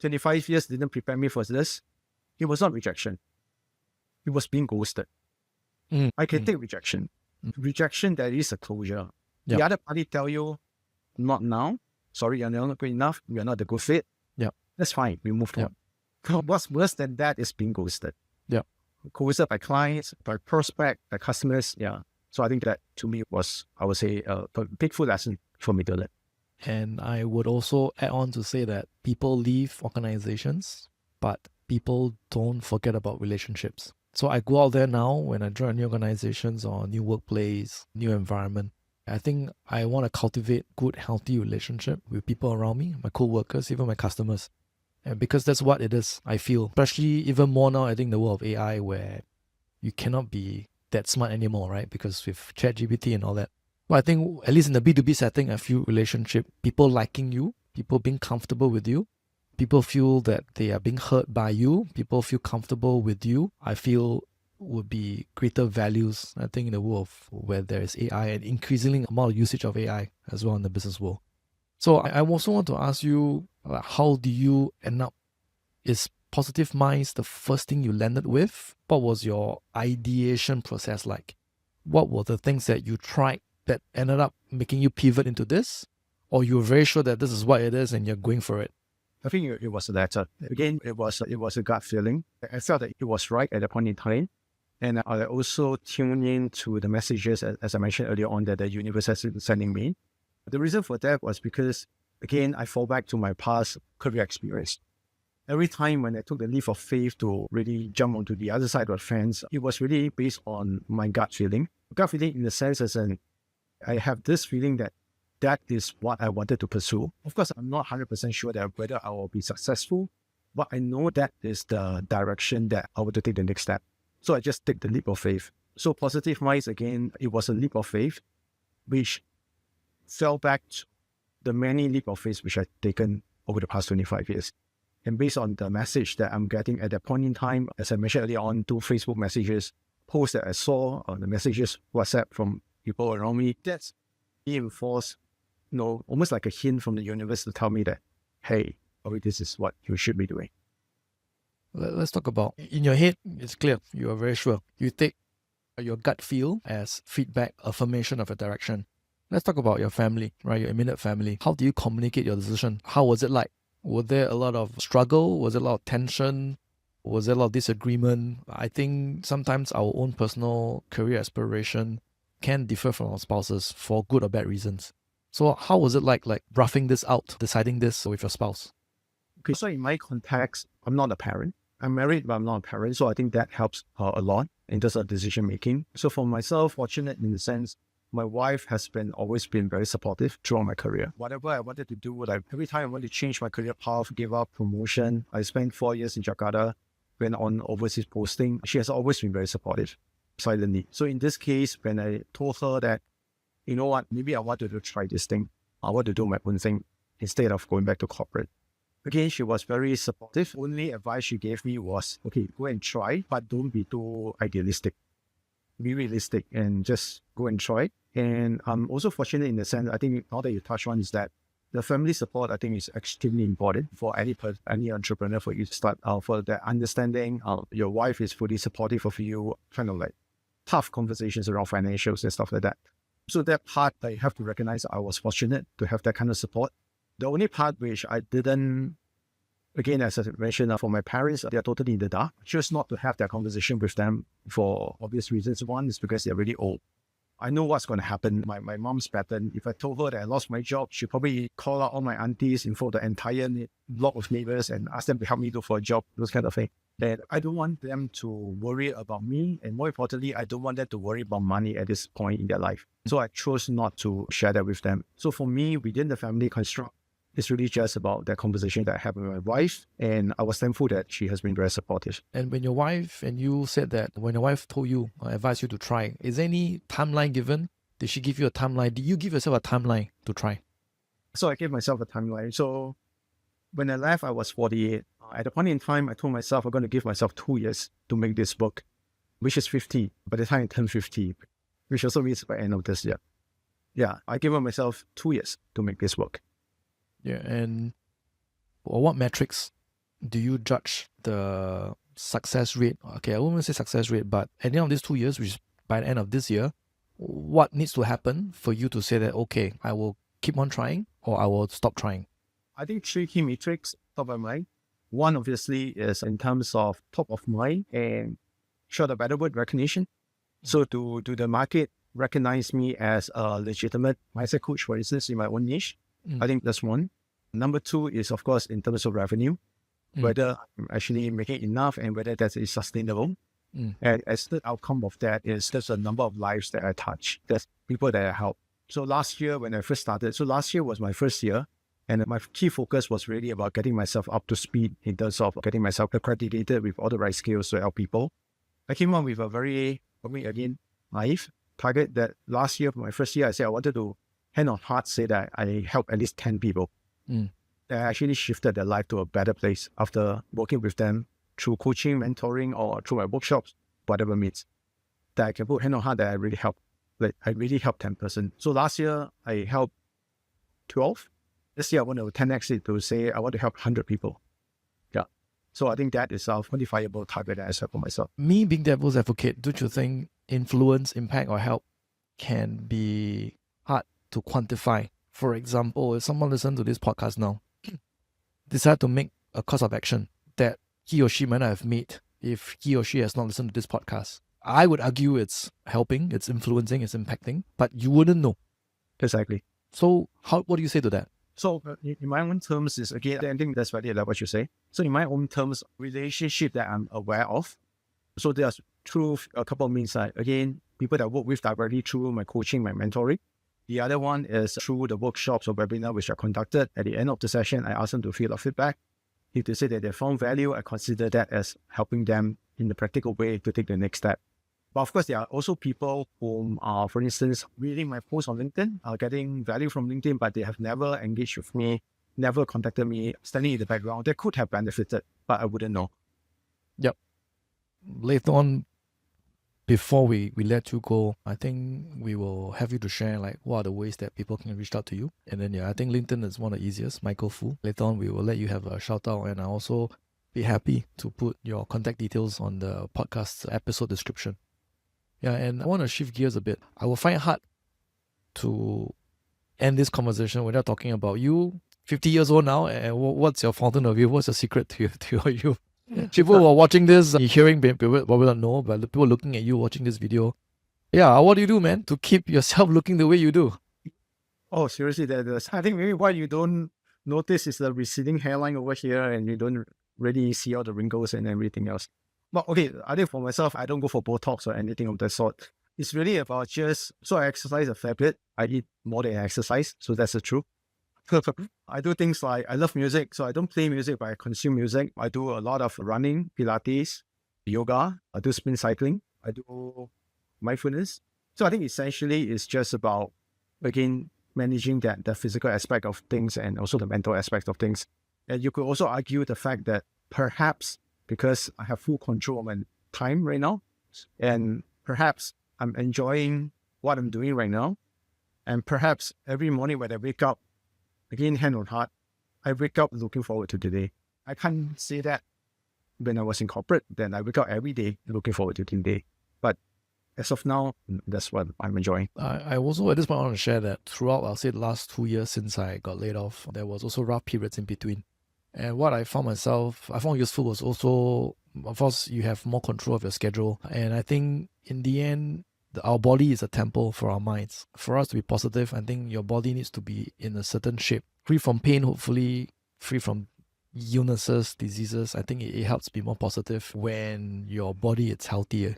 25 years didn't prepare me for this. It was not rejection. It was being ghosted. I can take rejection. Rejection, there is a closure. The other party tell you, not now. Sorry, you're not good enough. You're not a good fit. That's fine. We moved on. What's worse than that is being ghosted. Ghosted by clients, by prospect, by customers. So I think that to me was, I would say, a painful lesson for me to learn. And I would also add on to say that people leave organizations, but people don't forget about relationships. So I go out there now when I join new organizations or new workplace, new environment. I think I want to cultivate good, healthy relationship with people around me, my co-workers, even my customers. And because that's what it is, I feel. Especially even more now, I think the world of AI where you cannot be that smart anymore, right? Because with ChatGPT and all that. But I think at least in the B2B setting, I feel relationship, people liking you, people being comfortable with you, people feel that they are being heard by you, people feel comfortable with you, I feel would be greater values, I think, in the world where there is AI and increasingly amount of usage of AI as well in the business world. So I also want to ask you, how do you end up? Is Positive Minds the first thing you landed with? What was your ideation process like? What were the things that you tried that ended up making you pivot into this? Or you were very sure that this is what it is and you're going for it? I think it was the latter. Again, it was a gut feeling. I felt that it was right at that point in time. And I also tuned in to the messages, as I mentioned earlier on, that the universe has been sending me. The reason for that was because, again, I fall back to my past career experience. Every time when I took the leap of faith to really jump onto the other side of the fence, it was really based on my gut feeling. Gut feeling in the sense as I have this feeling that is what I wanted to pursue. Of course, I'm not 100% sure that whether I will be successful, but I know that is the direction that I want to take the next step. So I just take the leap of faith. So Positive Minds, again, it was a leap of faith, which fell back to the many leap of faith which I've taken over the past 25 years. And based on the message that I'm getting at that point in time, as I mentioned earlier on, through Facebook messages, posts that I saw, the messages, WhatsApp from people around me, that's reinforced, almost like a hint from the universe to tell me that, hey, this is what you should be doing. Let's talk about, in your head, it's clear, you are very sure. You take your gut feel as feedback, affirmation of a direction. Let's talk about your family, right? Your immediate family. How do you communicate your decision? How was it like? Was there a lot of struggle? Was there a lot of tension? Was there a lot of disagreement? I think sometimes our own personal career aspiration can differ from our spouses for good or bad reasons. So how was it like roughing this out, deciding this with your spouse? Okay, so in my context, I'm not a parent. I'm married, but I'm not a parent. So I think that helps a lot in terms of decision making. So for myself, fortunate in the sense, my wife has always been very supportive throughout my career. Whatever I wanted to do, every time I wanted to change my career path, give up promotion, I spent 4 years in Jakarta, went on overseas posting. She has always been very supportive, silently. So in this case, when I told her that, you know what, maybe I wanted to try this thing. I want to do my own thing instead of going back to corporate. Again, she was very supportive. Only advice she gave me was, okay, go and try, but don't be too idealistic. Be realistic and just go and try. And I'm also fortunate in the sense, I think all that you touched on is that the family support, I think, is extremely important for any entrepreneur, for you to start out, for that understanding. Your wife is fully supportive of you, kind of like tough conversations around financials and stuff like that. So that part, I have to recognize I was fortunate to have that kind of support. The only part which I didn't, again, as I mentioned, for my parents, they're totally in the dark. Just not to have that conversation with them for obvious reasons. One is because they're really old. I know what's going to happen. My mom's pattern, if I told her that I lost my job, she'd probably call out all my aunties in front of the entire block of neighbors and ask them to help me look for a job, those kind of things. And I don't want them to worry about me. And more importantly, I don't want them to worry about money at this point in their life. So I chose not to share that with them. So for me, within the family construct, it's really just about that conversation that I had with my wife. And I was thankful that she has been very supportive. And when your wife and you said that, when your wife told you or advised you to try, is there any timeline given? Did she give you a timeline? Did you give yourself a timeline to try? So I gave myself a timeline. So when I left, I was 48. At the point in time, I told myself I'm going to give myself 2 years to make this book, which is 50. By the time I turn 50, which also means by the end of this year. Yeah, I gave myself 2 years to make this book. Yeah, and what metrics do you judge the success rate? Okay, I won't say success rate, but at the end of these 2 years, which is by the end of this year, what needs to happen for you to say that, okay, I will keep on trying or I will stop trying? I think 3 key metrics top of mind. One, obviously, is in terms of top of mind and short of better word, recognition. So do the market recognize me as a legitimate mindset coach, for instance, in my own niche? I think that's one. Number 2 is, of course, in terms of revenue, whether I'm actually making enough and whether that is sustainable. And as the outcome of that is there's a number of lives that I touch. There's people that I help. So last year when I first started, so last year was my first year, and my key focus was really about getting myself up to speed in terms of getting myself accredited with all the right skills to help people. I came up with a very, for me again, naive target that last year, for my first year, I said I wanted to hand on heart say that I helped at least 10 people. That actually shifted their life to a better place after working with them through coaching, mentoring, or through my workshops, whatever means. That I can put hand on heart that I really helped. Like I really helped 10%. So last year I helped 12. This year I want to 10x it to say I want to help 100 people. Yeah. So I think that is a quantifiable target that I set for myself. Me being devil's advocate, don't you think influence, impact, or help can be hard to quantify? For example, if someone listens to this podcast now, decide to make a course of action that he or she might not have made if he or she has not listened to this podcast. I would argue it's helping, it's influencing, it's impacting, but you wouldn't know. Exactly. So what do you say to that? So in my own terms is, again, I think that's valid, like what you say. So in my own terms, relationship that I'm aware of. So there's through a couple of means, like, again, people that work with directly through my coaching, my mentoring. The other one is through the workshops or webinar which are conducted. At the end of the session, I ask them to fill out feedback. If they say that they found value, I consider that as helping them in the practical way to take the next step. But of course, there are also people who are, for instance, reading my posts on LinkedIn, are getting value from LinkedIn, but they have never engaged with me, never contacted me, standing in the background. They could have benefited, but I wouldn't know. Yep. Later on, before we let you go, I think we will have you to share like what are the ways that people can reach out to you. And then I think LinkedIn is one of the easiest, Michael Fu. Later on, we will let you have a shout out, and I also be happy to put your contact details on the podcast episode description. Yeah, and I want to shift gears a bit. I will find it hard to end this conversation without talking about you, 50 years old now, and what's your fountain of youth? What's your secret to your youth? People who are watching this, hearing, people probably don't know, but the people looking at you watching this video, yeah, what do you do, man, to keep yourself looking the way you do? Oh, seriously, I think maybe what you don't notice is the receding hairline over here, and you don't really see all the wrinkles and everything else. But okay, I think for myself, I don't go for Botox or anything of that sort. It's really about so I exercise a fair bit. I eat more than I exercise, so that's the truth. I do things like, I love music, so I don't play music, but I consume music. I do a lot of running, Pilates, yoga. I do spin cycling. I do mindfulness. So I think essentially it's just about, again, managing the physical aspect of things and also the mental aspect of things. And you could also argue the fact that perhaps because I have full control of my time right now, and perhaps I'm enjoying what I'm doing right now, and perhaps every morning when I wake up, again, hand on heart, I wake up looking forward to the day. I can't say that when I was in corporate, then I wake up every day looking forward to the day. But as of now, that's what I'm enjoying. I also, at this point, I want to share that throughout, I'll say the last 2 years since I got laid off, there was also rough periods in between. And what I found useful was also, of course, you have more control of your schedule. And I think in the end, our body is a temple for our minds. For us to be positive, I think your body needs to be in a certain shape, free from pain, hopefully, free from illnesses, diseases. I think it helps be more positive when your body is healthier.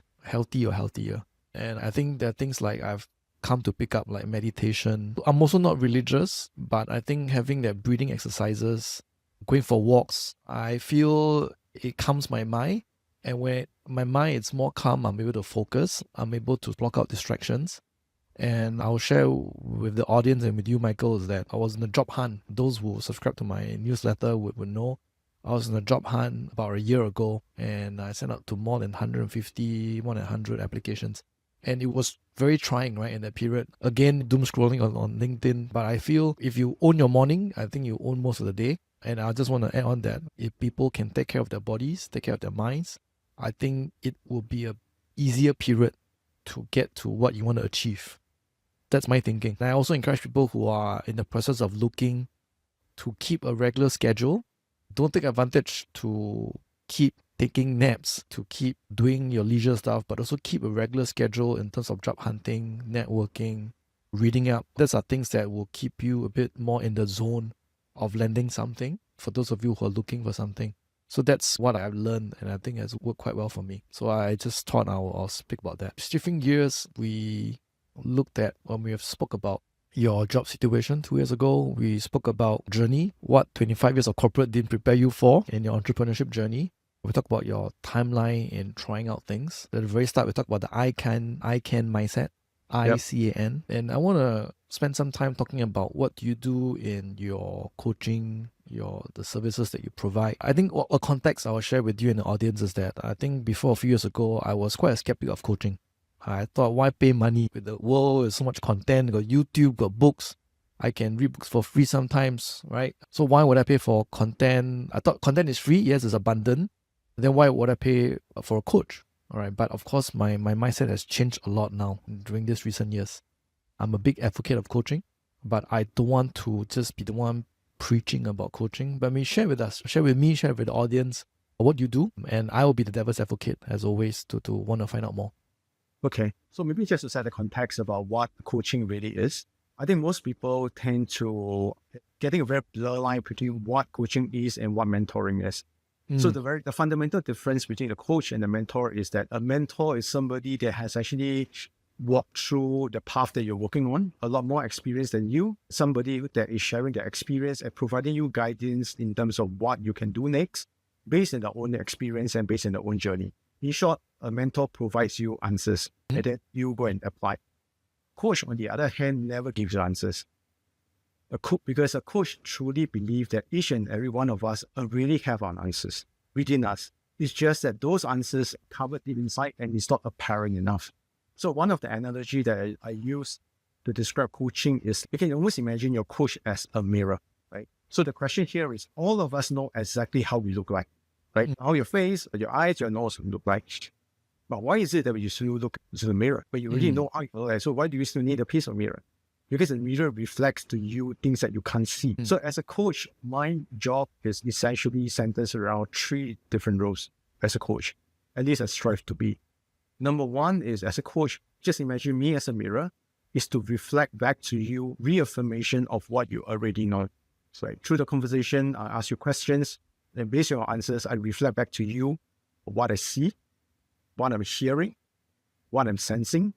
And I think there are things like I've come to pick up, like meditation. I'm also not religious, but I think having that breathing exercises, going for walks, I feel it calms my mind. And when my mind is more calm, I'm able to focus. I'm able to block out distractions. And I'll share with the audience and with you, Michael, is that I was in a job hunt. Those who subscribe to my newsletter would know I was in a job hunt about a year ago, and I sent out to more than 100 applications. And it was very trying, right, in that period. Again, doom scrolling on LinkedIn. But I feel if you own your morning, I think you own most of the day. And I just want to add on that if people can take care of their bodies, take care of their minds, I think it will be a easier period to get to what you want to achieve. That's my thinking. And I also encourage people who are in the process of looking to keep a regular schedule. Don't take advantage to keep taking naps, to keep doing your leisure stuff, but also keep a regular schedule in terms of job hunting, networking, reading up. Those are things that will keep you a bit more in the zone of landing something for those of you who are looking for something. So that's what I've learned, and I think has worked quite well for me. So I just thought I'll speak about that. Shifting gears, we looked at when we have spoke about your job situation 2 years ago. We spoke about journey, what 25 years of corporate didn't prepare you for in your entrepreneurship journey. We talked about your timeline in trying out things. At the very start, we talked about the I can mindset, ICAN. And I want to spend some time talking about what you do in your coaching, the services that you provide. I think a context I will share with you and the audience is that I think before a few years ago, I was quite a skeptic of coaching. I thought, why pay money? With the world, there's so much content, got YouTube, got books. I can read books for free sometimes, right? So why would I pay for content? I thought content is free. Yes, it's abundant. Then why would I pay for a coach? All right. But of course, my mindset has changed a lot now during these recent years. I'm a big advocate of coaching, but I don't want to just be the one preaching about coaching. But share with me, share with the audience what you do. And I will be the devil's advocate, as always, to want to find out more. Okay. So maybe just to set the context about what coaching really is. I think most people tend to getting a very blur line between what coaching is and what mentoring is. So the fundamental difference between a coach and a mentor is that a mentor is somebody that has actually walked through the path that you're working on, a lot more experience than you, somebody that is sharing their experience and providing you guidance in terms of what you can do next based on their own experience and based on their own journey. In short, a mentor provides you answers and then you go and apply. Coach, on the other hand, never gives you answers. Because a coach truly believes that each and every one of us really have our answers within us. It's just that those answers are covered deep inside and it's not apparent enough. So one of the analogy that I use to describe coaching is you can almost imagine your coach as a mirror, right? So the question here is all of us know exactly how we look like, right? How your face, your eyes, your nose look like. But why is it that you still look to the mirror? But you already know how you look like. So why do you still need a piece of mirror? Because the mirror reflects to you things that you can't see. So as a coach, my job is essentially centers around 3 different roles as a coach. At least I strive to be. Number one is as a coach, just imagine me as a mirror, is to reflect back to you reaffirmation of what you already know. So through the conversation, I ask you questions, and based on your answers, I reflect back to you what I see, what I'm hearing, what I'm sensing,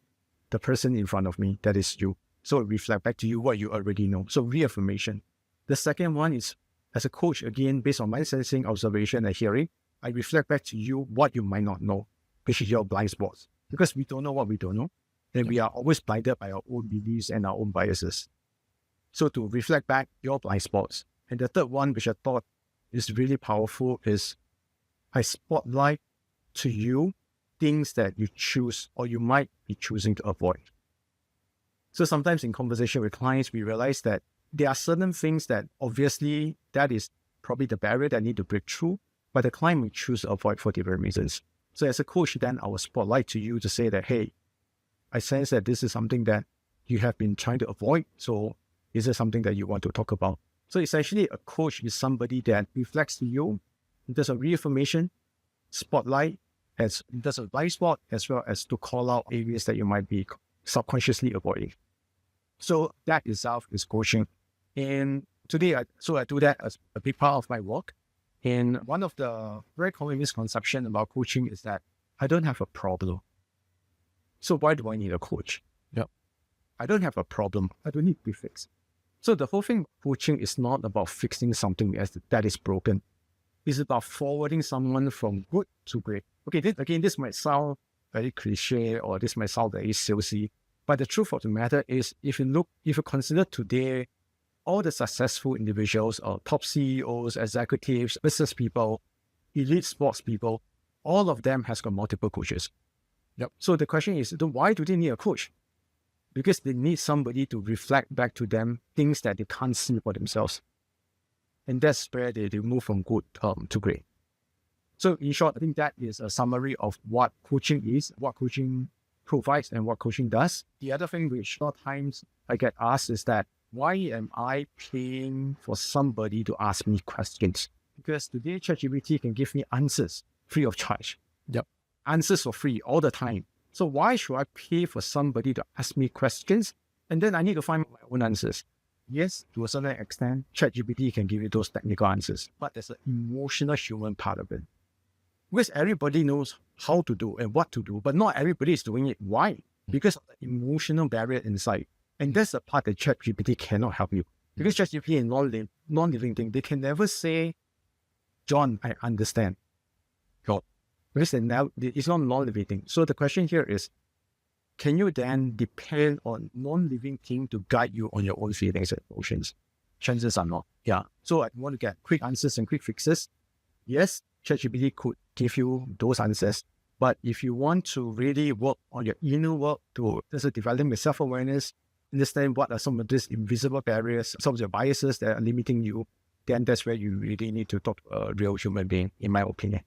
the person in front of me, that is you. So it reflects back to you what you already know. So reaffirmation. The second one is, as a coach, again, based on my sensing, observation, and hearing, I reflect back to you what you might not know, which is your blind spots. Because we don't know what we don't know. And we are always blinded by our own beliefs and our own biases. So to reflect back your blind spots. And the third one, which I thought is really powerful is I spotlight to you things that you choose or you might be choosing to avoid. So sometimes in conversation with clients, we realize that there are certain things that obviously that is probably the barrier that need to break through, but the client may choose to avoid for different reasons. So as a coach, then I will spotlight to you to say that, hey, I sense that this is something that you have been trying to avoid. So is there something that you want to talk about? So essentially a coach is somebody that reflects to you. There's a reaffirmation, spotlight, as there's a blind spot, as well as to call out areas that you might be subconsciously avoiding. So that itself is coaching. And today, I do that as a big part of my work. And one of the very common misconceptions about coaching is that I don't have a problem. So why do I need a coach? Yep. I don't have a problem. I don't need to be fixed. So the whole thing of coaching is not about fixing something that is broken. It's about forwarding someone from good to great. Okay, this might sound very cliche or this might sound very salesy, but the truth of the matter is if you consider today, all the successful individuals, top CEOs, executives, business people, elite sports people, all of them has got multiple coaches. Yep. So the question is, why do they need a coach? Because they need somebody to reflect back to them things that they can't see for themselves. And that's where they move from good to great. So in short, I think that is a summary of what coaching is, what coaching provides, and what coaching does. The other thing which a lot of times I get asked is that, why am I paying for somebody to ask me questions? Because today ChatGPT can give me answers free of charge. Yep. Answers for free all the time. So why should I pay for somebody to ask me questions? And then I need to find my own answers. Yes, to a certain extent, ChatGPT can give you those technical answers, but there's an emotional human part of it. Because everybody knows how to do and what to do, but not everybody is doing it. Why? Because of the emotional barrier inside. And that's the part that ChatGPT cannot help you. Because ChatGPT is non-living thing. They can never say, John, I understand. God. Because it's not non-living thing. So the question here is, can you then depend on non-living thing to guide you on your own feelings and emotions? Chances are not. Yeah. So I want to get quick answers and quick fixes. Yes, ChatGPT could give you those answers. But if you want to really work on your inner work to develop your self-awareness, understand what are some of these invisible barriers, some of the biases that are limiting you, then that's where you really need to talk to a real human being, in my opinion.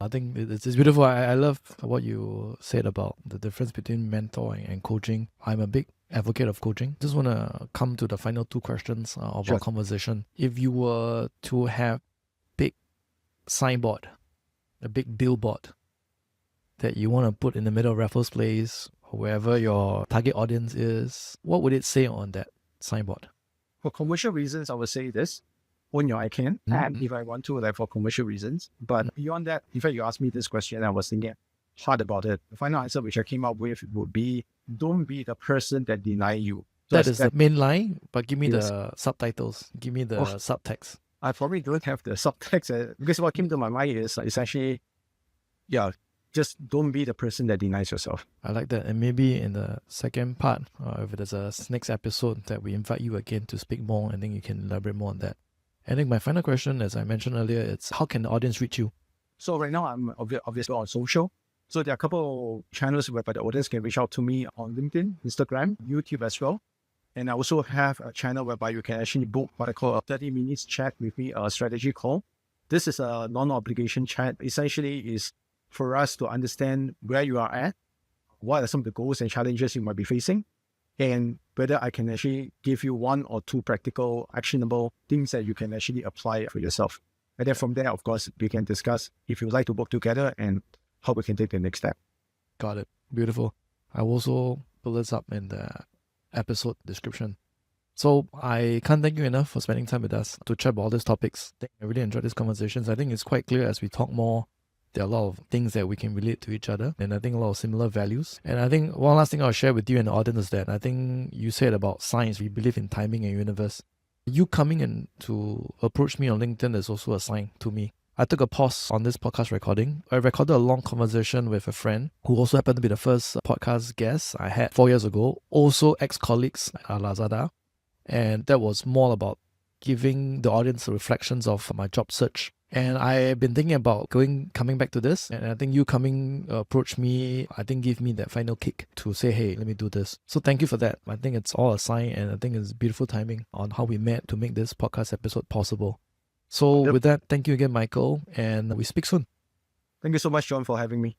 I think it's beautiful. I love what you said about the difference between mentoring and coaching. I'm a big advocate of coaching. Just want to come to the final two questions of our conversation. If you were to have big signboard, a big billboard that you want to put in the middle of Raffles Place or wherever your target audience is, what would it say on that signboard? For commercial reasons, I would say this. Own your I can. And if I want to, like for commercial reasons. But beyond that, in fact, you asked me this question, I was thinking hard about it. The final answer which I came up with would be, don't be the person that deny you. So that is the main line, but give me the subtitles. Give me the subtext. I probably don't have the subtext because what came to my mind is essentially, just don't be the person that denies yourself. I like that. And maybe in the second part, if there's a next episode that we invite you again to speak more, I think you can elaborate more on that. I think my final question, as I mentioned earlier, it's how can the audience reach you? So right now, I'm obviously on social. So there are a couple of channels whereby the audience can reach out to me on LinkedIn, Instagram, YouTube as well. And I also have a channel whereby you can actually book what I call a 30 minutes chat with me, a strategy call. This is a non-obligation chat. Essentially is for us to understand where you are at, what are some of the goals and challenges you might be facing, and whether I can actually give you one or two practical, actionable things that you can actually apply for yourself. And then from there, of course, we can discuss if you would like to work together and how we can take the next step. Got it. Beautiful. I will also put this up in the episode description. So I can't thank you enough for spending time with us to chat about all these topics. I really enjoyed these conversations. I think it's quite clear as we talk more, there are a lot of things that we can relate to each other, and I think a lot of similar values. And I think one last thing I'll share with you and the audience is that I think you said about science, we believe in timing and universe. You coming in to approach me on LinkedIn is also a sign to me. I took a pause on this podcast recording. I recorded a long conversation with a friend who also happened to be the first podcast guest I had 4 years ago, also ex-colleagues at Lazada. And that was more about giving the audience reflections of my job search. And I've been thinking about coming back to this. And I think you approach me, I think give me that final kick to say, hey, let me do this. So thank you for that. I think it's all a sign, and I think it's beautiful timing on how we met to make this podcast episode possible. So with that, thank you again, Michael, and we speak soon. Thank you so much, John, for having me.